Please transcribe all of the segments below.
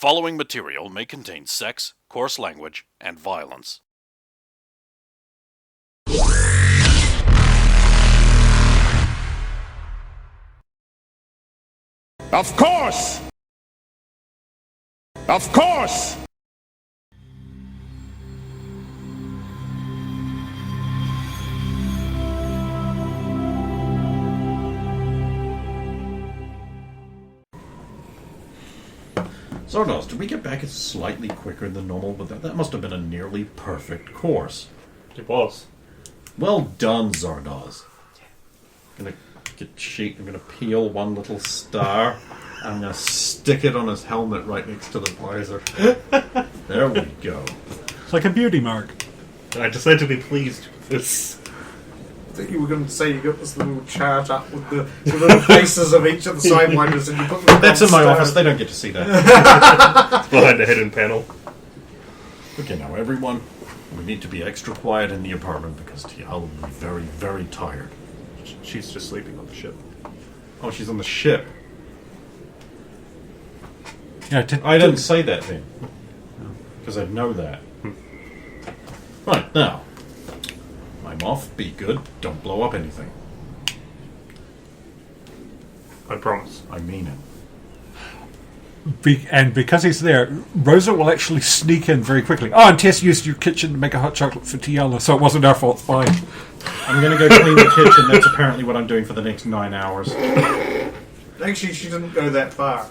following material may contain sex, coarse language, and violence. Of course! Of course! Zardoz, did we get back slightly quicker than normal? But that must have been a nearly perfect course. It was. Well done, Zardoz. I'm gonna peel one little star. I'm gonna stick it on his helmet right next to the visor. There we go. It's like a beauty mark. I decided to be pleased with this. I think you were going to say you got this little chart up with the little faces of each of the Sidewinders and you put them That's in my downstairs. office, they don't get to see that. It's behind the hidden panel. Okay, now everyone, we need to be extra quiet in the apartment because Tial will be very, very tired. She's just sleeping on the ship. Oh, she's on the ship. Yeah, I didn't say that then. Because I know that. Right, now. I'm off, be good, don't blow up anything. I promise. I mean it. And because he's there, Rosa will actually sneak in very quickly. Oh, and Tess used your kitchen to make a hot chocolate for Tiala, so it wasn't our fault. It's fine. I'm going to go clean the kitchen. That's apparently what I'm doing for the next 9 hours. Actually, she didn't go that far.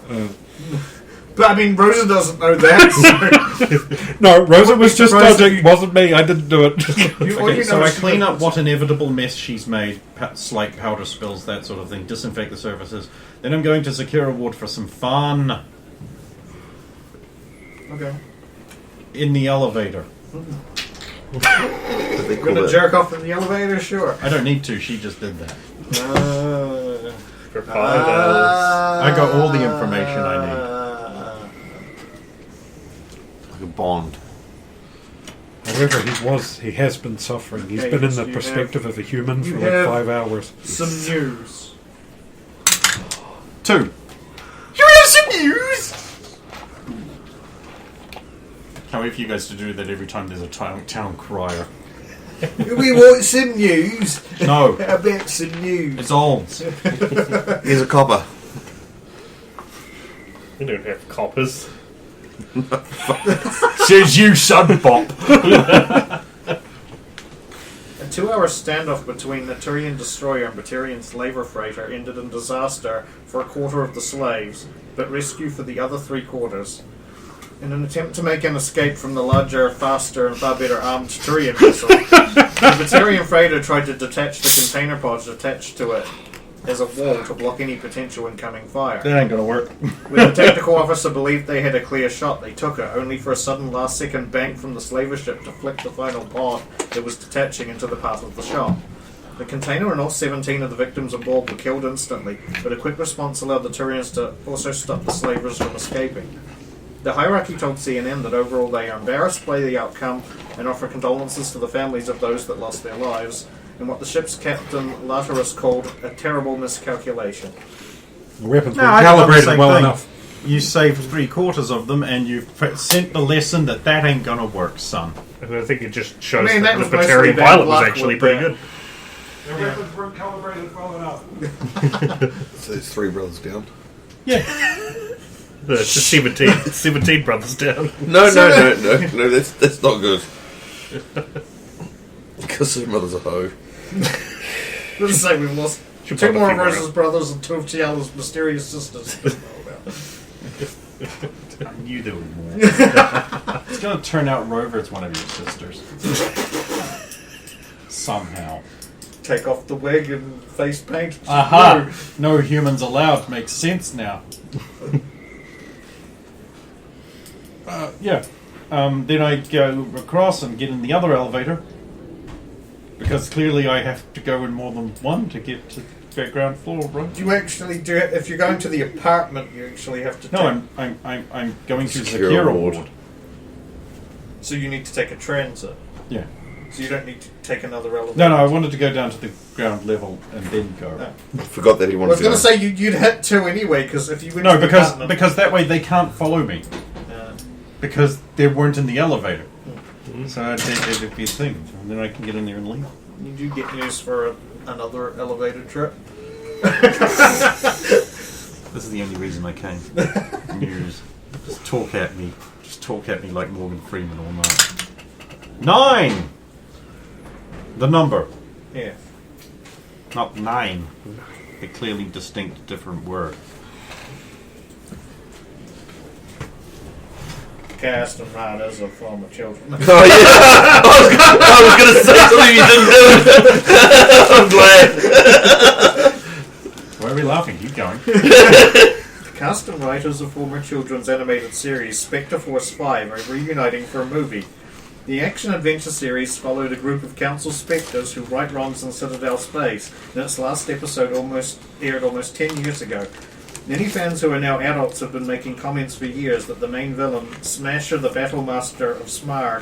But, I mean, Rosa doesn't know that. No, Rosa was just surprised dodging. you- Wasn't me. I didn't do it. Okay, so I clean up what inevitable mess she's made, slight powder spills, that sort of thing, disinfect the surfaces. Then I'm going to secure a ward for some fun Okay. in the elevator. You're going to jerk off in the elevator? Sure. I don't need to, she just did that. For piles. I got all the information I need. Like a bond. However, he has been suffering. He's Okay, been in so the you perspective of a human you for like have 5 hours. Some news. 2. You have some news? Can't wait for you guys to do that every time there's a town crier. We want some news. No, How about some news? it's old. Here's a copper. We don't have coppers. Says you, son Bop. A 2-hour standoff between the Turian destroyer and Batarian slaver freighter ended in disaster for a quarter of the slaves, but rescue for the other 3/4. In an attempt to make an escape from the larger, faster, and far better armed Turian vessel, the Batarian freighter tried to detach the container pods attached to it as a wall to block any potential incoming fire. That ain't gonna work. When the technical officer believed they had a clear shot, they took it, only for a sudden last-second bank from the slaver ship to flick the final pod that was detaching into the path of the shot. The container and all 17 of the victims aboard were killed instantly, but a quick response allowed the Turians to also stop the slavers from escaping. The hierarchy told CNN that overall they are embarrassed by the outcome and offer condolences to the families of those that lost their lives, in what the ship's captain Laterus called a terrible miscalculation. The weapons No, weren't I thought the calibrated same well thing. enough. You saved 3/4 of them, and you've sent the lesson that ain't gonna work, son. And I think it just shows I mean, that that the was mostly Batarian bad pilot was luck actually with pretty that. good. The weapons weren't calibrated well enough. So there's 3 brothers down. Yeah. The 17 brothers down. No, that's not good. Because his mother's a hoe. Let's say we've lost Should 2 put a more few of more Rosa's brothers and 2 of Tiala's mysterious sisters. I knew there were more. It's gonna turn out Rover's one of your sisters. Somehow. Take off the wig and face paint. Aha! No humans allowed. Makes sense now. Yeah. Then I go across and get in the other elevator. Because clearly I have to go in more than one to get to the ground floor, right? You actually do it if you're going to the apartment. You actually have to. No, I'm going to Secure secure a ward. ward. So you need to take a transit. Yeah. So you don't need to take another elevator. No, I wanted to go down to the ground level and then go. No. I forgot that he I wanted was to going go. to say you'd hit 2 anyway, because if you went No, to the because apartment, because that way they can't follow me. Because they weren't in the elevator. So I'd say it'd be a thing. And then I can get in there and leave. You do get used for another elevator trip. This is the only reason I came. News. Just talk at me. Just talk at me like Morgan Freeman all night. 9! The number. Yeah. Not 9. A clearly distinct different word. Cast and writers of former children. Oh yeah, I was going to say something you didn't do. I'm glad. Why are we laughing? Keep going. Cast and writers of former children's animated series Spectre Force 5 are reuniting for a movie. The action-adventure series followed a group of council spectres who right wrongs in Citadel space, and its last episode aired almost 10 years ago. Many fans who are now adults have been making comments for years that the main villain, Smasher the Battlemaster of Smarg,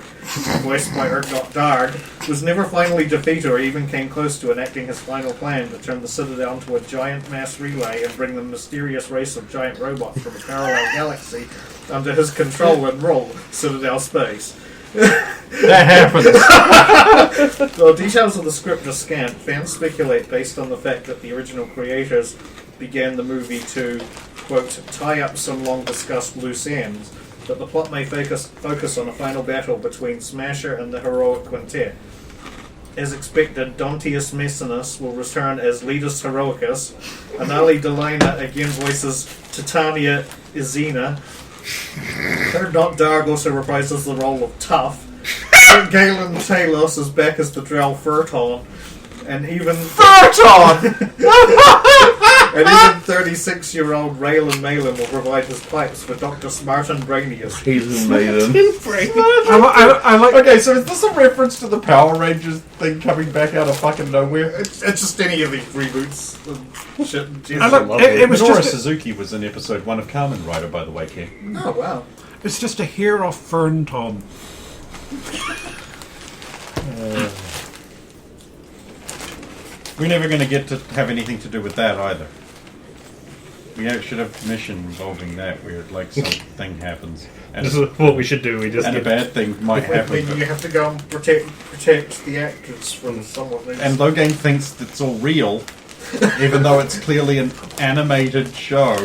voiced by Ergot Darg, was never finally defeated or even came close to enacting his final plan to turn the Citadel into a giant mass relay and bring the mysterious race of giant robots from a parallel galaxy under his control and rule, Citadel space. That happens. While details of the script are scant, fans speculate based on the fact that the original creators began the movie to, quote, tie up some long-discussed loose ends, that the plot may focus on a final battle between Smasher and the heroic quintet. As expected, Dontius Messinus will return as Leadus Heroicus, Anali Delina again voices Titania Izina, Erdot Darg also reprises the role of Tough, Galen Talos is back as the Drell Furton, and even and even 36-year-old Raylan Malin will provide his pipes for Dr. Smartin Brainius. He's a maiden. I like. Okay, so is this a reference to the Power Rangers thing coming back out of fucking nowhere? It's just any of these reboots and shit. I like. It was Minoru just. Suzuki was in episode 1 of Kamen Rider, by the way, Ken. Oh wow! It's just a hair off Fern Tom. We're never going to get to have anything to do with that either. We should have a mission involving that, where like something happens, and This is what we should do. We just a get bad thing might I happen. mean, you have to go and protect the actors from someone. And Logan thinks it's all real, even though it's clearly an animated show.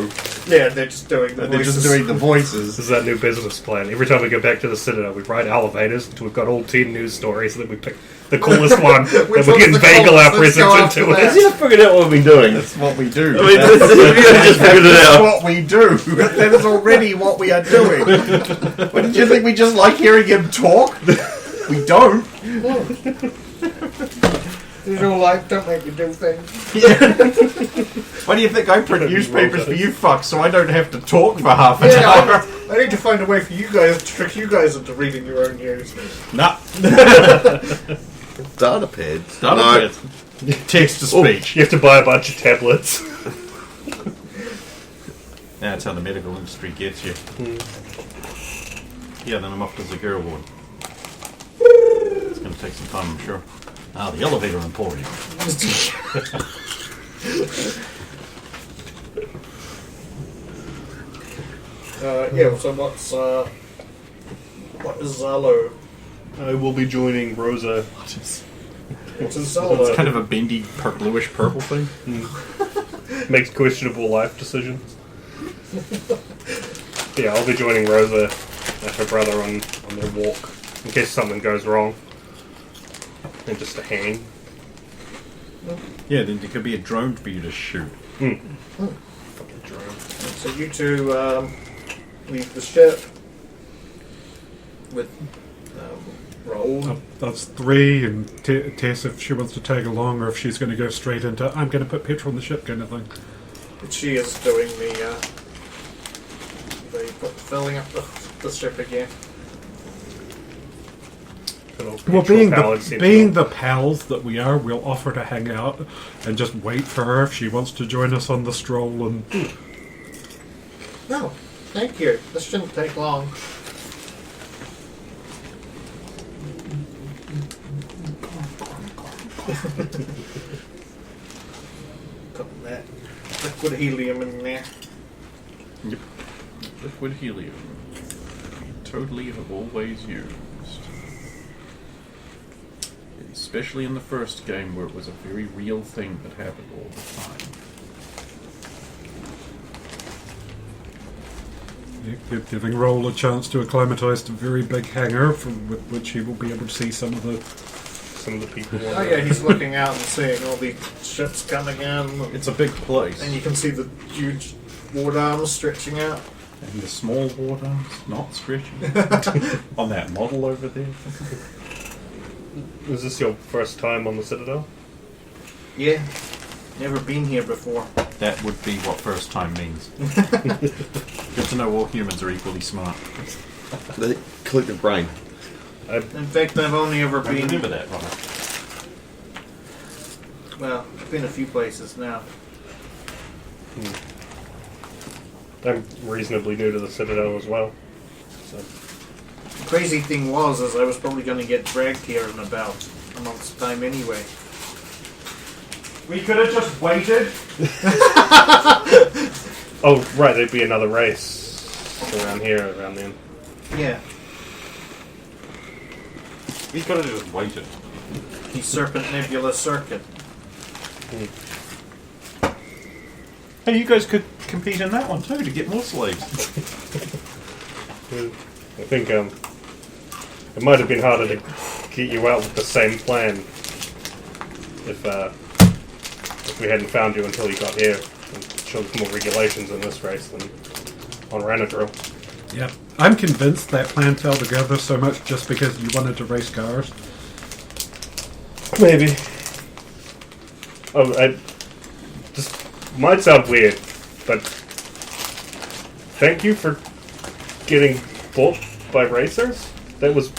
yeah, they're just doing the They're voices. just doing the voices. This is our new business plan. Every time we go back to the Citadel, we ride elevators until we've got all 10 news stories, and then we pick the coolest one, that Which we one's can the bagel coolest? our Let's go presents after into that. it. Has he not figured out what we've been doing? That's what we do. I mean, we just figured it That's out. what we do. That is already what we are doing. What, did you think we just like hearing him talk? We don't. It's all like, don't make me do things. Why do you think I print newspapers for you fucks so I don't have to talk for half an Yeah, hour? I need to find a way for you guys to trick you guys into reading your own news. Nah. Data pads. Not No. a bit. Text to speech. You have to buy a bunch of tablets. That's how the medical industry gets you. Yeah, then I'm off to the girl ward. It's going to take some time, I'm sure. Ah, the elevator emporium. Yeah, so what is Zalo? I will be joining Rosa. What is It's Zalo? kind of a bendy, bluish purple thing. Makes questionable life decisions. Yeah, I'll be joining Rosa and her brother on their walk in case something goes wrong. And just to hang. Yeah, then there could be a drone for you to shoot. Fucking drone. So you two leave the ship with Raoul. That's 3, and Tess if she wants to tag along, or if she's going to go straight into I'm going to put petrol on the ship kind of thing. But she is doing the filling up the ship again. Well, being the pals that we are, we'll offer to hang out and just wait for her if she wants to join us on the stroll. And No, thank you. This shouldn't take long. Put that liquid helium in there. Yep. Liquid helium. totally have always used. Especially in the first game where it was a very real thing that happened all the time. Giving Roll a chance to acclimatise to a very big hangar with which he will be able to see some of the people. Oh yeah, he's looking out and seeing all the ships coming in. It's a big place. And you can see the huge ward arms stretching out. And the small water not stretching. On that model over there. Is this your first time on the Citadel? Yeah. Never been here before. That would be what first time means. Good to know all humans are equally smart. The collective brain. In fact, I've only ever I been... remember that, Robert. Well, I've been a few places now. I'm reasonably new to the Citadel as well. So. The crazy thing was, is I was probably going to get dragged here in about a month's time anyway. We could have just waited. Oh, right, there'd be another race around here around then. Yeah. We could have just waited. The Serpent Nebula Circuit. Hey, you guys could compete in that one too to get more slaves. I think it might have been harder to get you out with the same plan if we hadn't found you until you got here and showed us more regulations in this race than on Ranadrill. Yeah, I'm convinced that plan fell together so much just because you wanted to race cars. Maybe. Oh, I just might sound weird, but thank you for getting bought by racers. That was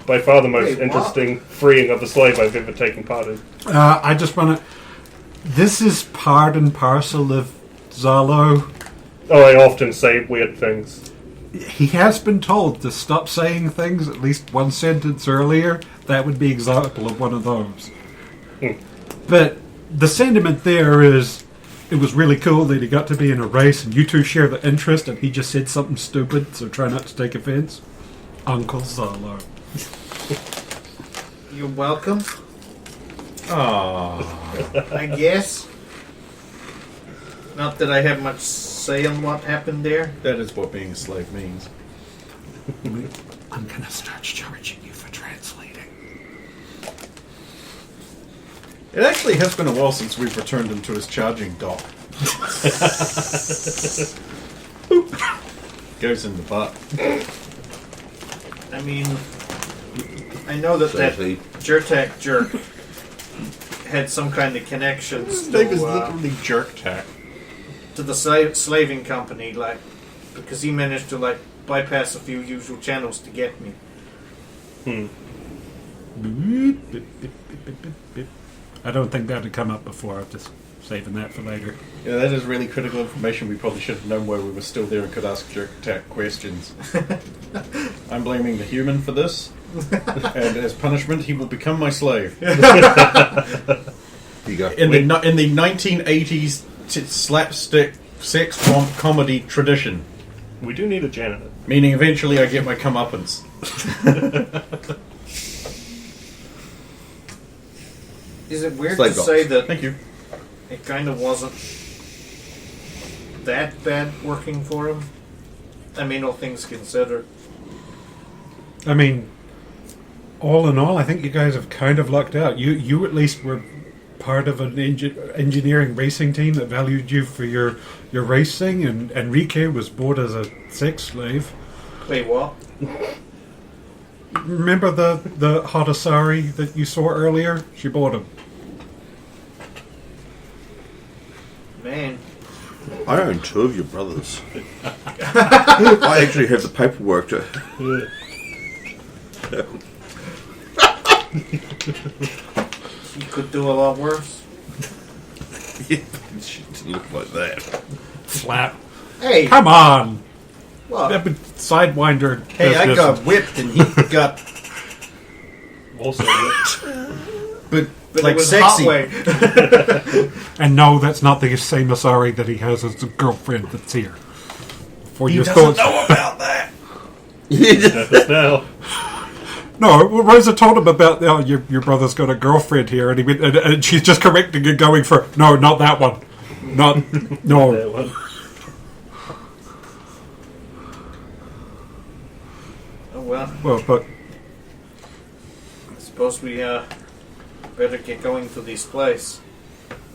by far the most Wait, what? interesting freeing of a slave I've ever taken part in. I just want to... This is part and parcel of Zalo. Oh, I often say weird things. He has been told to stop saying things at least one sentence earlier. That would be an example of one of those. But the sentiment there is, it was really cool that he got to be in a race and you two share the interest and he just said something stupid, so try not to take offense. Uncle Zalo. You're welcome, Aww. I guess. Not that I have much say in what happened there. That is what being a slave means. I'm going to start charging you for translating. It actually has been a while since we've returned him to his charging dock. Goes in the butt. I mean, I know that Exactly. Jertak jerk had some kind of connections His name is to, literally Jerk Tack. to the slaving company, like, because he managed to, like, bypass a few usual channels to get me. I don't think that had come up before. I'm just saving that for later. Yeah, that is really critical information. We probably should have known why we were still there and could ask Jerk Tack questions. I'm blaming the human for this, and as punishment, he will become my slave. Here you go. In the 1980s slapstick sex comedy tradition, We do need a janitor. meaning eventually I get my comeuppance. Is it weird Slave to dogs. say that Thank you. it kind of wasn't that bad working for him? I mean, all things considered. I mean, all in all, I think you guys have kind of lucked out. You at least were part of an engineering racing team that valued you for your racing, and Enrique was bought as a sex slave. Wait, what? Remember the Hadasari that you saw earlier? She bought him. Man. I own two of your brothers. I actually have the paperwork to. You could do a lot worse. Yeah, she didn't look like that. Slap. Hey! Come on! What? That would Sidewinder. Hey, I business. got whipped and he got, Also, but But like it was sexy. hot way. And no, that's not the same Asari that he has as a girlfriend that's here. For He your doesn't thoughts. know about that. Now. No, well, Rosa told him about your brother's got a girlfriend here, and he went, and she's just correcting and going for no, not that one, no. That one. Oh well, Well, but I suppose we better get going to this place.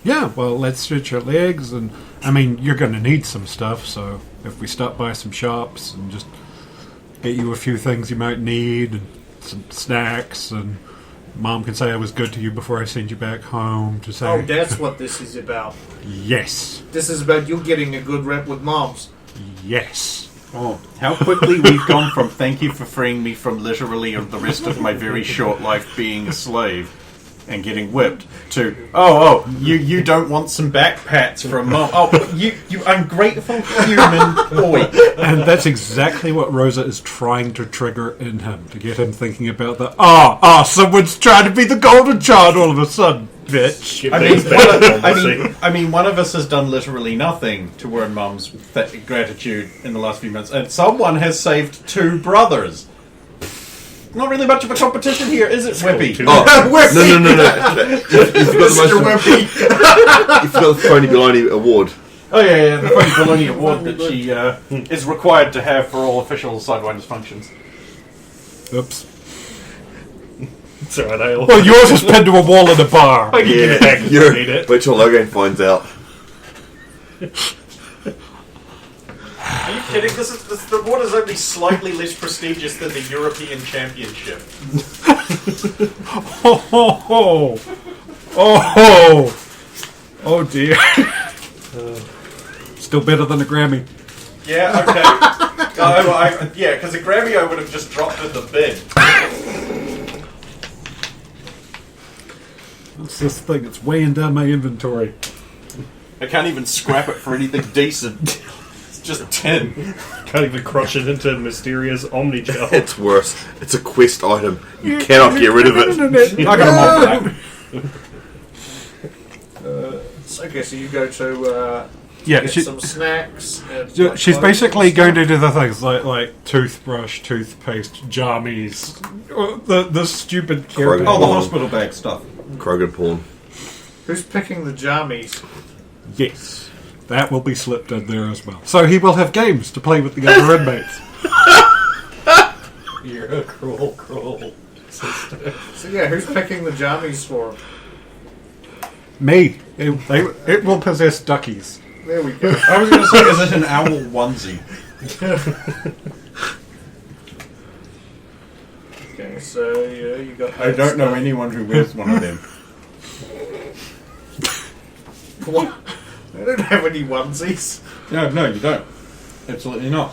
yeah, well, let's stretch your legs, and I mean, you're going to need some stuff, so if we stop by some shops and just get you a few things you might need, and some snacks, and Mom can say I was good to you before I send you back home to say, Oh, that's what this is about. yes, This is about you getting a good rep with moms. yes. Oh, how quickly we've gone from thank you for freeing me from literally the rest of my very short life being a slave and getting whipped to, you don't want some back pats from Mom. Oh, you ungrateful human boy. And that's exactly what Rosa is trying to trigger in him, to get him thinking about the, someone's trying to be the golden child all of a sudden, bitch. Get I things mean, back, I mean, one of us has done literally nothing to earn Mum's gratitude in the last few months, and someone has saved 2 brothers. Not really much of a competition here, is it, Whippy? Oh, no. You forgot the Phony Baloney Award. Oh yeah, the Phony Baloney Award that she is required to have for all official Sidewinders functions. Oops. It's alright, I'll... Well, yours is pinned to a wall in a bar. I can get it back if you need it. Wait till Logan finds out. Are you kidding? This award is only slightly less prestigious than the European Championship. Oh dear. Still better than a Grammy. Yeah, okay. Yeah, because a Grammy I would have just dropped in the bin. What's this thing? It's weighing down my inventory. I can't even scrap it for anything decent. It's just tin. Can't even crush it into mysterious Omni gel. It's worse. It's a quest item. You cannot get rid of it. I got a mob back. Okay, so you go to Yeah, get some snacks. And she's clothes basically and going stuff. to do the things like toothbrush, toothpaste, jammies, the stupid care. Kroger. Oh, the hospital bag stuff. Kroger porn. Who's picking the jammies? Yes, that will be slipped in there as well. So he will have games to play with the other inmates. You're a cruel sister. So yeah, who's picking the jammies for him? Me. It will possess duckies. There we go. I was going to say, is it an owl onesie? Okay, so yeah, you got. I don't know anyone who wears one of them. What? I don't have any onesies, No, you don't. Absolutely not.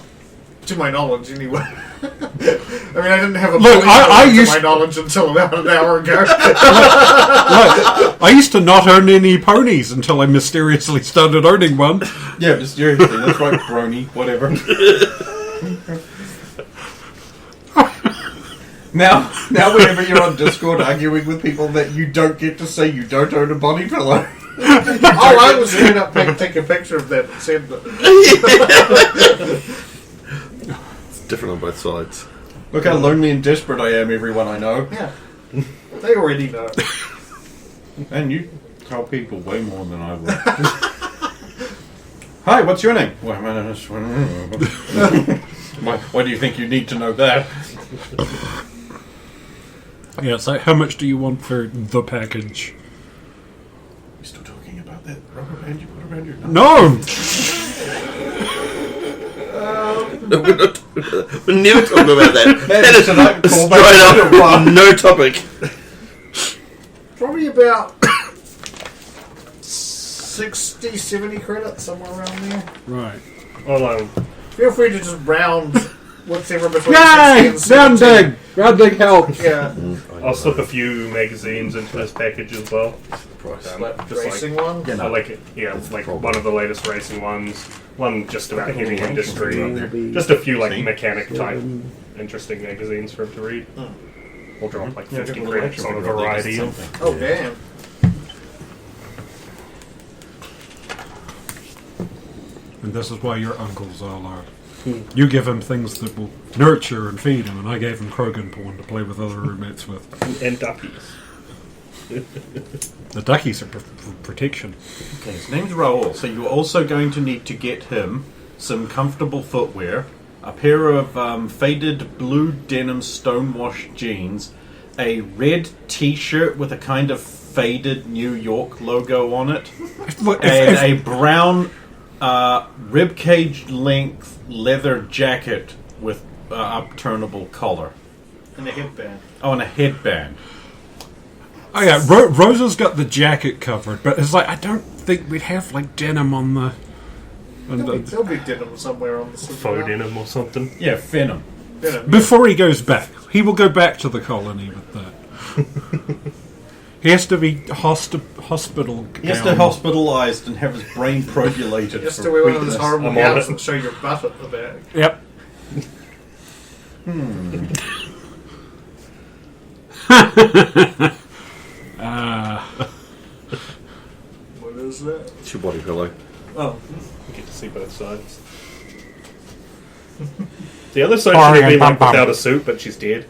to my knowledge, anyway. I mean, I didn't have a Look, I to used- my knowledge until about an hour ago. Look, I used to not own any ponies until I mysteriously started owning one. Yeah, mysteriously. That's right, brony. Whatever. Now, whenever you're on Discord arguing with people that you don't get to say you don't own a body pillow. Oh, I was going to take a picture of that and send it. It's different on both sides. Look how lonely and desperate I am, everyone I know. Yeah, they already know. And you tell people way more than I will. Hi, what's your name? Why do you think you need to know that? Yeah, so how much do you want for the package? We're still talking about that rubber band you put around your nose? No! We're never talking about that. That is tonight call back Straight to up, no topic. Probably about 60, 70 credits, somewhere around there. Right. Well, Feel free to just round whatever between Yay! 60 and 70. Rounding! Rounding help! Yeah, I'll slip a few magazines into this package as well. like Just racing one. I like it. Yeah, it's like one of the latest racing ones. One just about heavy industry. Just a few like mechanic type interesting magazines for him to read. We'll drop like 50 credits on a variety of. Oh, damn. And this is why your uncles all are. You give him things that will nurture and feed him, and I gave him Krogan porn to play with other roommates with. And duckies. The duckies are for protection. Okay, his name's Raoul, so you're also going to need to get him some comfortable footwear, a pair of faded blue denim stonewashed jeans, a red t-shirt with a kind of faded New York logo on it, and a brown ribcage length leather jacket with upturnable collar. And a headband. Oh, and a headband. Oh yeah, Rosa's got the jacket covered, but it's like I don't think we'd have like denim on the. There'll be denim somewhere on the Faux denim or something. Yeah, Venom. Before he goes back, he will go back to the colony with that. He has to be hospital. He has to hospitalised and have his brain prolulated. Just for to wear one of weakness. those horrible I'm on gowns it. and show your butt at the back. Yep. What is that? It's your body pillow. Oh. You get to see both sides. The other side should have been like without a suit, but she's dead.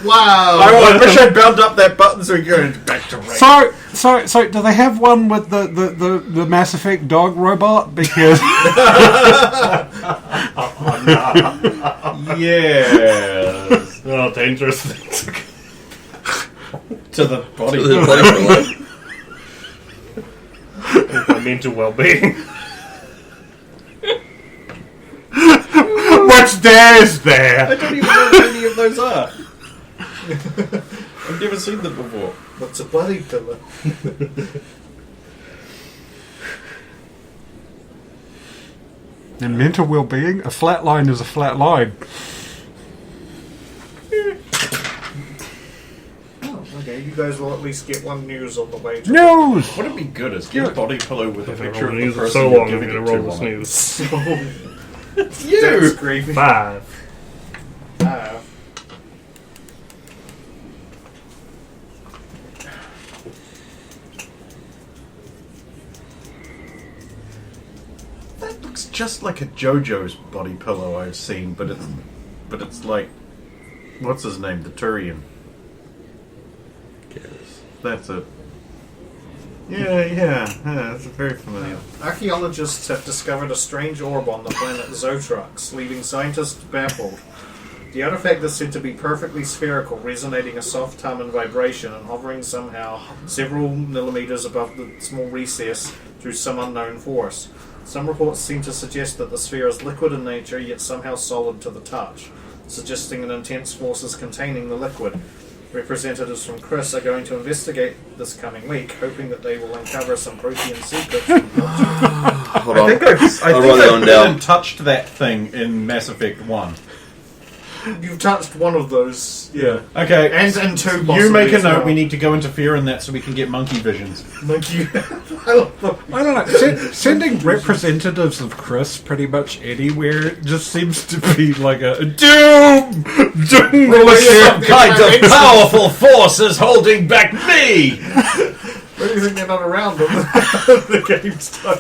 Wow! I wish I'd bound up that button so we go back to race. So, do they have one with the Mass Effect dog robot? Because Yes. Oh, dangerous things. To the body. To the body pillow. My mental well-being. what's there is I there. don't even know what any of those are. I've never seen them before. What's a bloody pillar? In mental well-being, a flat line is a flat line. Oh, okay. You guys will at least get one news on the way to News. What'd it be good is get a body pillow with a I've been picture of rolling the these for person so you're long, I'm giving going it to roll to the on it. snooze. That's creepy. 5. That looks just like a JoJo's body pillow I've seen, but it's like, what's his name, the Turian. That's it. Yeah, that's very familiar. Archaeologists have discovered a strange orb on the planet Zotrux, leaving scientists baffled. The artifact is said to be perfectly spherical, resonating a soft hum and vibration and hovering somehow several millimeters above the small recess through some unknown force. Some reports seem to suggest that the sphere is liquid in nature, yet somehow solid to the touch, suggesting an intense force is containing the liquid. Representatives from Chris are going to investigate this coming week, hoping that they will uncover some Protean secrets. Hold on. I think I'll write that one I've down. touched that thing in Mass Effect 1. You've touched one of those, yeah. Okay, And two, you possibly, make a as note, well. we need to go interfere in that so we can get monkey visions. Monkey. I love them. I don't know. Sending representatives of Chris pretty much anywhere just seems to be like a doom. Some Kind of powerful force is holding back me! Why do you think they're not around when the game's done?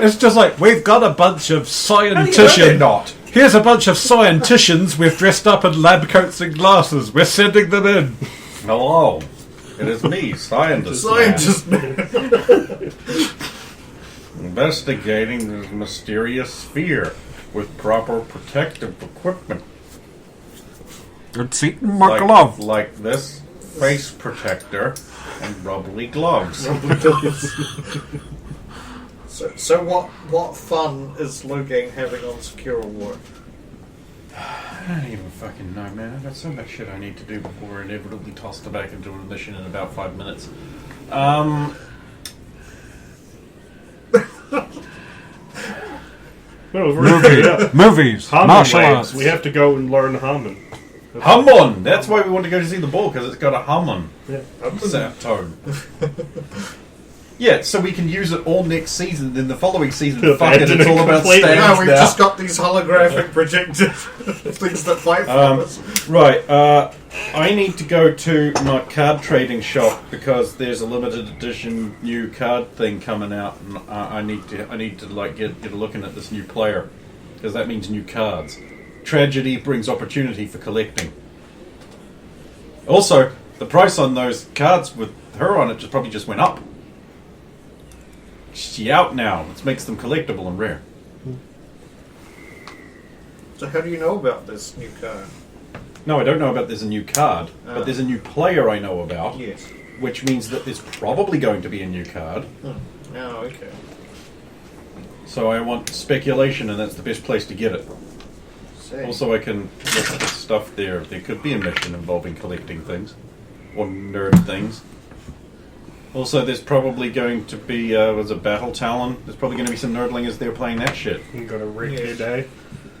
It's just like we've got a bunch of They're scientists. not. Here's a bunch of scientists we've dressed up in lab coats and glasses. We're sending them in. Hello, it is me, Scientist. Scientist man. Investigating this mysterious sphere with proper protective equipment. It's eating my glove. Like this face protector and rubbly gloves. So what fun is Loghain having on Secure War? I don't even fucking know, man. I've got so much shit I need to do before we're inevitably tossed back into a mission in about 5 minutes. Well, we're Movies, Hammond martial waves. arts. We have to go and learn Hammond. Hammon! That's why we want to go to see the ball, because it's got a Hammon Yeah. tone. Yeah, so we can use it all next season, then the following season, To fuck it, abandon it's it all about completely. stands No, we've now. just got these holographic projected things that fight for us. Right, I need to go to my card trading shop because there's a limited edition new card thing coming out, and I need to like get a looking at this new player because that means new cards. Tragedy brings opportunity for collecting. Also, the price on those cards with her on it probably just went up. She's out now, which makes them collectible and rare. So how do you know about this new card? No, I don't know about there's a new card, but there's a new player I know about. Yes. Which means that there's probably going to be a new card. Oh, okay. So I want speculation, and that's the best place to get it. See. Also, I can look at the stuff there. There could be a mission involving collecting things. Or nerd things. Also, there's probably going to be, was a Battle Talon. There's probably going to be some nerdlingers there playing that shit. You got a wreck your day.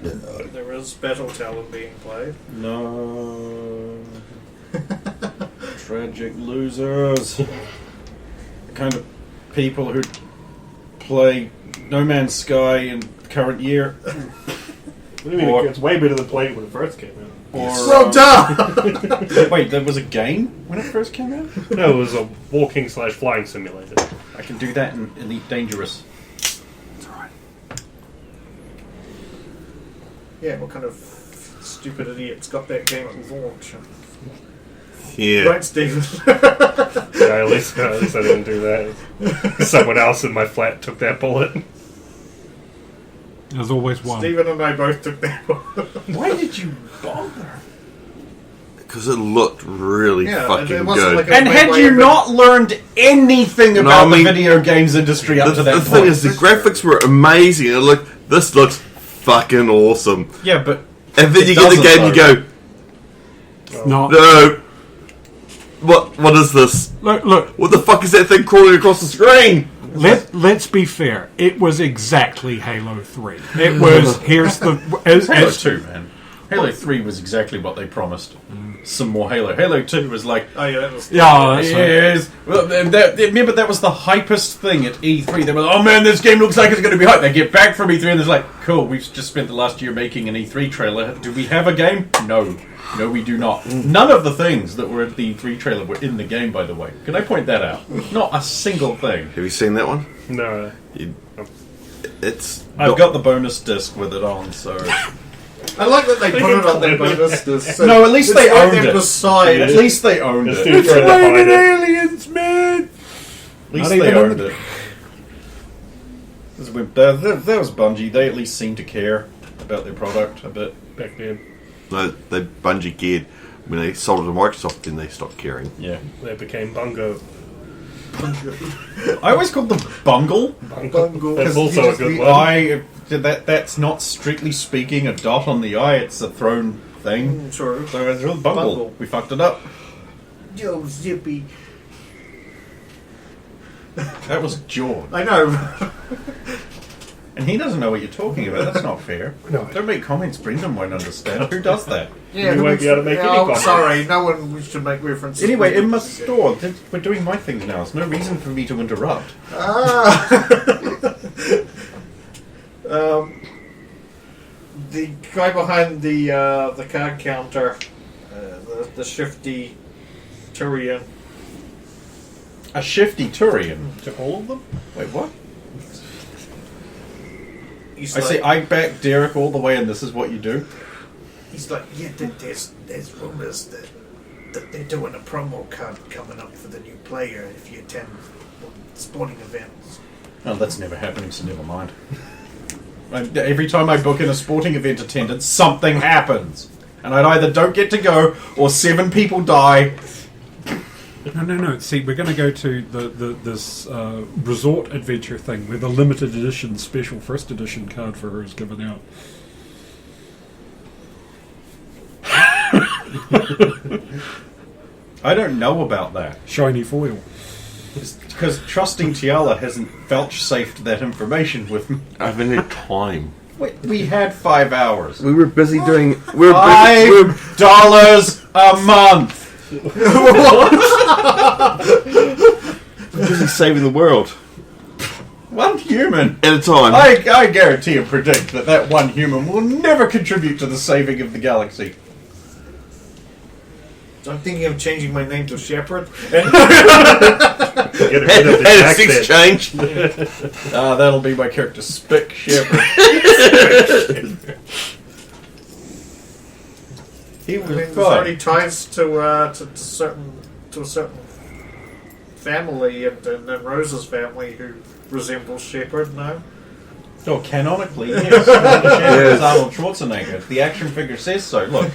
There is Battle Talon being played. No. Tragic losers. The kind of people who play No Man's Sky in the current year. What do you mean? It's way better than playing when it first came out. Or, Well done! wait, there was a game when it first came out? No, it was a walking/flying simulator. I can do that in Elite Dangerous. Yeah, what kind of stupid idiot's got that game at launch? Yeah. Right, Stephen? Yeah, at least I didn't do that. Someone else in my flat took that bullet. There's always one. Stephen and I both took that one. Why did you bother? Because it looked really Yeah, fucking it wasn't good. like a And had you not learned anything about I mean, the video games industry up to that the point? thing is, the graphics were amazing. And this looks fucking awesome. Yeah, but And then It you get the doesn't, game, you go, Not no. What is this? look. What the fuck is that thing crawling across the screen? Let's be fair. It was exactly Halo 3. It was here's the Halo 2, man. Halo 3 was exactly what they promised. Some more Halo. Halo 2 was like, Oh, yeah, that was... yeah. yes. Well, remember, that was the hypest thing at E3. They were like, oh man, this game looks like it's going to be hype. They get back from E3 and it's like, cool, we've just spent the last year making an E3 trailer. Do we have a game? No. No, we do not. None of the things that were at the E3 trailer were in the game, by the way. Can I point that out? Not a single thing. Have you seen that one? No. It's I've got the bonus disc with it on, so... I like that they put it on their bonus disc. So No, at least it's they right owned there it. beside. At least they owned It's it. too trying to hide it. aliens, man. At least Not they even owned it. That was Bungie. They at least seem to care about their product a bit. Back then, they Bungie geared when they sold it to Microsoft. Then they stopped caring. Yeah. they became Bungo. I always called them Bungle. Bungle. That's 'Cause also you a just good read- one. That's not strictly speaking a dot on the I. It's a thrown thing. True. So it's real Bungle. Bungle. We fucked it up. Yo, Zippy. That was George, I know. and he doesn't know what you're talking about. That's not fair. No. Don't make comments Brendan won't understand. Who does that? Yeah, You won't be able to make any Oh, comment. sorry, no one should make references. Anyway, in my store, we're doing my things now. There's no reason for me to interrupt. The guy behind the card counter, the shifty Turian. A shifty Turian. To all of them? Wait, what? He's I like, say I back Derek all the way, and this is what you do. He's like, yeah, there's rumours that they're doing a promo card coming up for the new player if you attend sporting events. Oh, that's never happening, so never mind. Every time I book in a sporting event attendance, something happens. And I either don't get to go, or 7 people die. No. See, we're going to go to this resort adventure thing where the limited edition special first edition card for her is given out. I don't know about that. Shiny foil. Because Trusting Tiala hasn't vouchsafed that information with me. I haven't had time. We had 5 hours. We were busy doing. We were $5 a month. busy saving the world One human. at a time. I guarantee and predict that one human will never contribute to the saving of the galaxy. I'm thinking of changing my name to Shepherd. Get rid of the It's accent. exchanged. That'll be my character, Spick Shepherd. He was There's good. already ties to a certain family, and Rose's family who resembles Shepherd now. Oh, canonically, yes. Commander Shepard is Arnold Schwarzenegger. The action figure says so. Look,